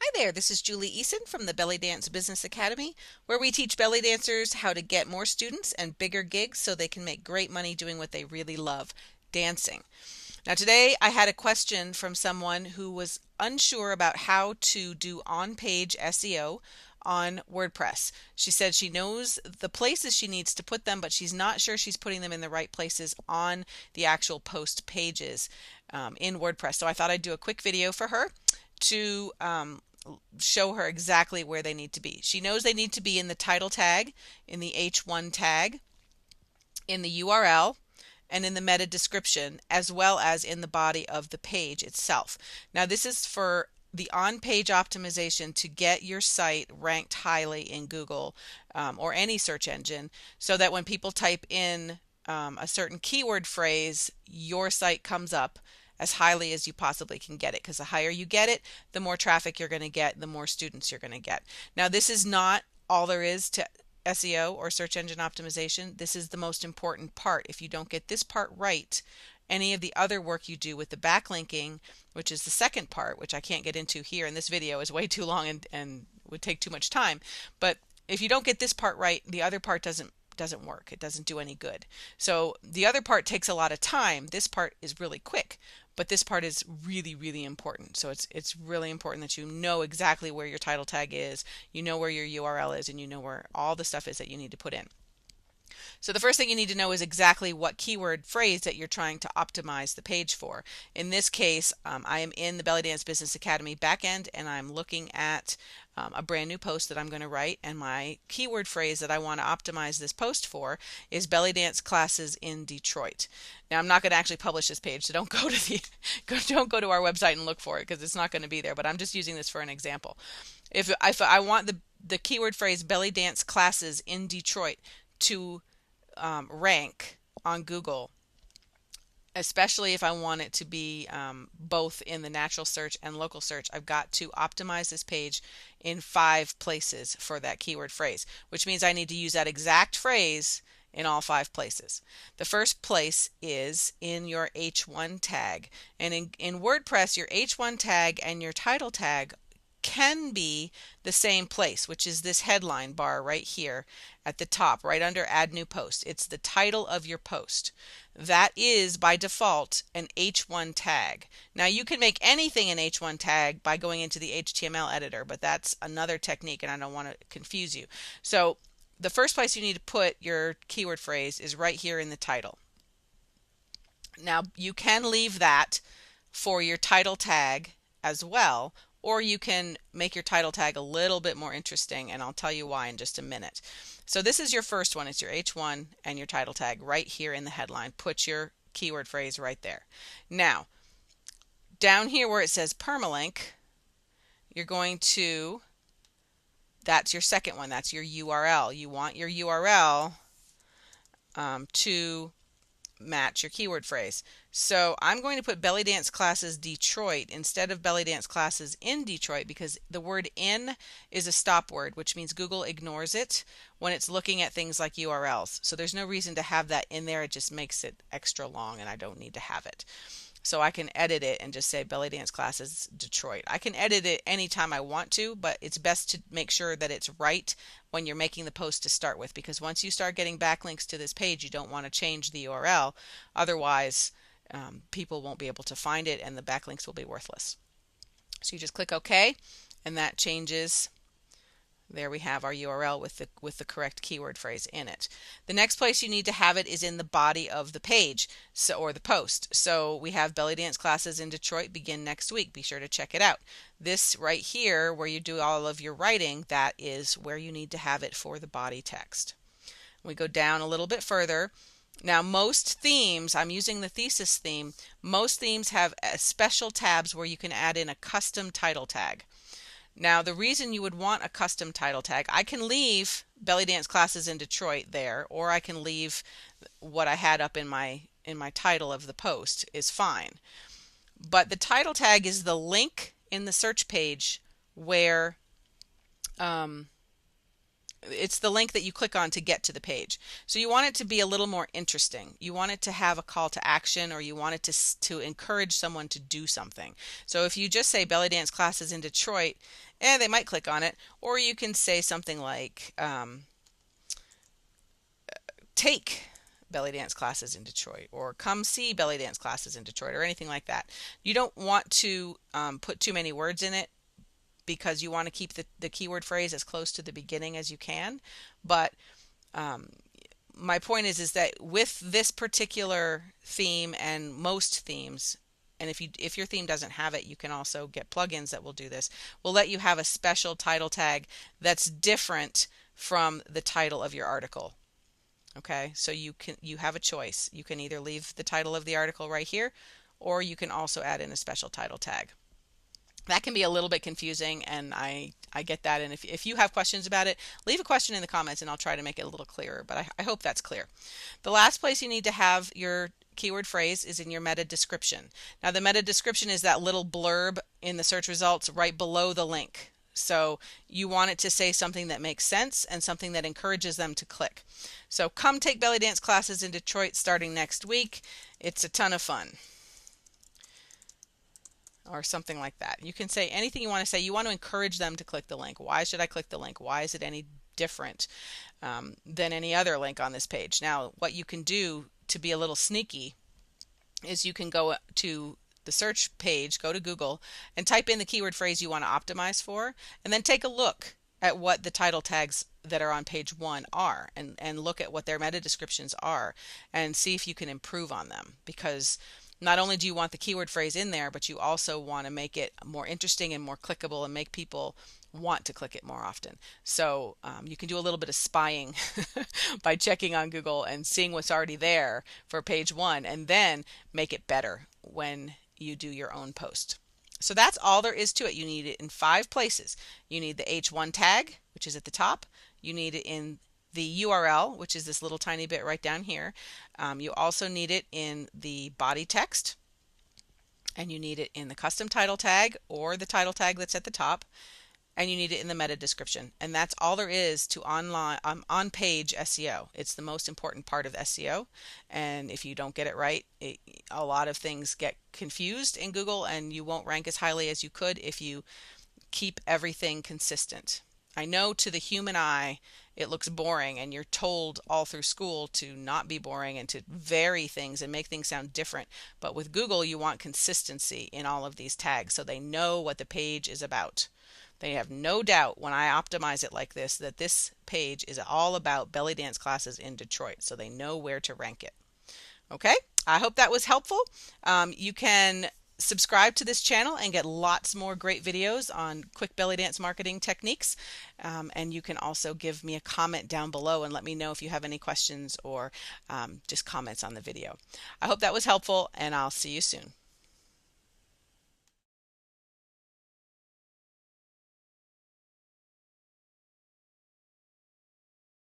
Hi there, this is Julie Eason from the Belly Dance Business Academy, where we teach belly dancers how to get more students and bigger gigs so they can make great money doing what they really love, dancing. Now, today I had a question from someone who was unsure about how to do on-page SEO on WordPress. She said she knows the places she needs to put them, but she's not sure she's putting them in the right places on the actual post pages in WordPress. So I thought I'd do a quick video for her to show her exactly where they need to be. She knows they need to be in the title tag, in the H1 tag, in the URL, and in the meta description, as well as in the body of the page itself. Now, this is for the on-page optimization to get your site ranked highly in Google or any search engine, so that when people type in a certain keyword phrase, your site comes up as highly as you possibly can get it, because the higher you get it, the more traffic you're going to get, the more students you're going to get. Now, this is not all there is to SEO or search engine optimization. This is the most important part. If you don't get this part right, any of the other work you do with the backlinking, which is the second part, which I can't get into here in this video, is way too long and would take too much time. But if you don't get this part right, the other part doesn't work. It doesn't do any good. So the other part takes a lot of time. This part is really quick, but this part is really, really important. So it's really important that you know exactly where your title tag is, you know where your URL is, and you know where all the stuff is that you need to put in. So the first thing you need to know is exactly what keyword phrase that you're trying to optimize the page for. In this case, I am in the Belly Dance Business Academy backend, and I'm looking at a brand new post that I'm going to write, and my keyword phrase that I want to optimize this post for is belly dance classes in Detroit. Now, I'm not going to actually publish this page, so don't go to don't go to our website and look for it, because it's not going to be there, but I'm just using this for an example. If I want the keyword phrase belly dance classes in Detroit to rank on Google, especially if I want it to be both in the natural search and local search, I've got to optimize this page in 5 places for that keyword phrase, which means I need to use that exact phrase in all 5 places. The first place is in your H1 tag. And in WordPress, your H1 tag and your title tag can be the same place, which is this headline bar right here at the top, right under Add New Post. It's the title of your post. That is by default an H1 tag. Now, you can make anything an H1 tag by going into the HTML editor, but that's another technique and I don't want to confuse you. So the first place you need to put your keyword phrase is right here in the title. Now, you can leave that for your title tag as well, or you can make your title tag a little bit more interesting, and I'll tell you why in just a minute. So this is your first one. It's your H1 and your title tag right here in the headline. Put your keyword phrase right there. Now, down here where it says permalink, you're going to, that's your second one. That's your URL. You want your URL to match your keyword phrase. So I'm going to put belly dance classes Detroit instead of belly dance classes in Detroit, because the word in is a stop word, which means Google ignores it when it's looking at things like URLs. So there's no reason to have that in there. It just makes it extra long and I don't need to have it. So I can edit it and just say belly dance classes Detroit. I can edit it anytime I want to, but it's best to make sure that it's right when you're making the post to start with, because once you start getting backlinks to this page, you don't want to change the URL. Otherwise, people won't be able to find it and the backlinks will be worthless. So you just click OK, and that changes. There we have our URL with the correct keyword phrase in it. The next place you need to have it is in the body of the page, or the post. So we have belly dance classes in Detroit begin next week. Be sure to check it out. This right here, where you do all of your writing, that is where you need to have it for the body text. We go down a little bit further. Now, most themes, I'm using the thesis theme, most themes have special tabs where you can add in a custom title tag. Now, the reason you would want a custom title tag, I can leave belly dance classes in Detroit there, or I can leave what I had up in my title of the post is fine. But the title tag is the link in the search page where it's the link that you click on to get to the page. So you want it to be a little more interesting. You want it to have a call to action, or you want it to encourage someone to do something. So if you just say belly dance classes in Detroit, they might click on it. Or you can say something like take belly dance classes in Detroit, or come see belly dance classes in Detroit, or anything like that. You don't want to put too many words in it, because you want to keep the keyword phrase as close to the beginning as you can. But my point is that with this particular theme and most themes, and if your theme doesn't have it, you can also get plugins that will do this. Will let you have a special title tag that's different from the title of your article. Okay, so you have a choice. You can either leave the title of the article right here, or you can also add in a special title tag. That can be a little bit confusing, and I get that. And if you have questions about it, leave a question in the comments and I'll try to make it a little clearer, but I hope that's clear. The last place you need to have your keyword phrase is in your meta description. Now, the meta description is that little blurb in the search results right below the link. So you want it to say something that makes sense and something that encourages them to click. So come take belly dance classes in Detroit starting next week. It's a ton of fun. Or something like that. You can say anything you want to say. You want to encourage them to click the link. Why should I click the link? Why is it any different than any other link on this page? Now, what you can do to be a little sneaky is you can go to the search page, go to Google, and type in the keyword phrase you want to optimize for, and then take a look at what the title tags that are on page 1 are, and look at what their meta descriptions are, and see if you can improve on them. Because not only do you want the keyword phrase in there, but you also want to make it more interesting and more clickable and make people want to click it more often. So you can do a little bit of spying by checking on Google and seeing what's already there for page 1, and then make it better when you do your own post. So that's all there is to it. You need it in 5 places. You need the H1 tag, which is at the top. You need it in the URL, which is this little tiny bit right down here. You also need it in the body text, and you need it in the custom title tag or the title tag that's at the top, and you need it in the meta description. And that's all there is to online on-page SEO. It's the most important part of SEO, and if you don't get it right, a lot of things get confused in Google, and you won't rank as highly as you could if you keep everything consistent. I know to the human eye it looks boring, and you're told all through school to not be boring and to vary things and make things sound different. But with Google, you want consistency in all of these tags so they know what the page is about. They have no doubt when I optimize it like this that this page is all about belly dance classes in Detroit, so they know where to rank it. Okay, I hope that was helpful. You can subscribe to this channel and get lots more great videos on quick belly dance marketing techniques. And you can also give me a comment down below and let me know if you have any questions or just comments on the video. I hope that was helpful, and I'll see you soon.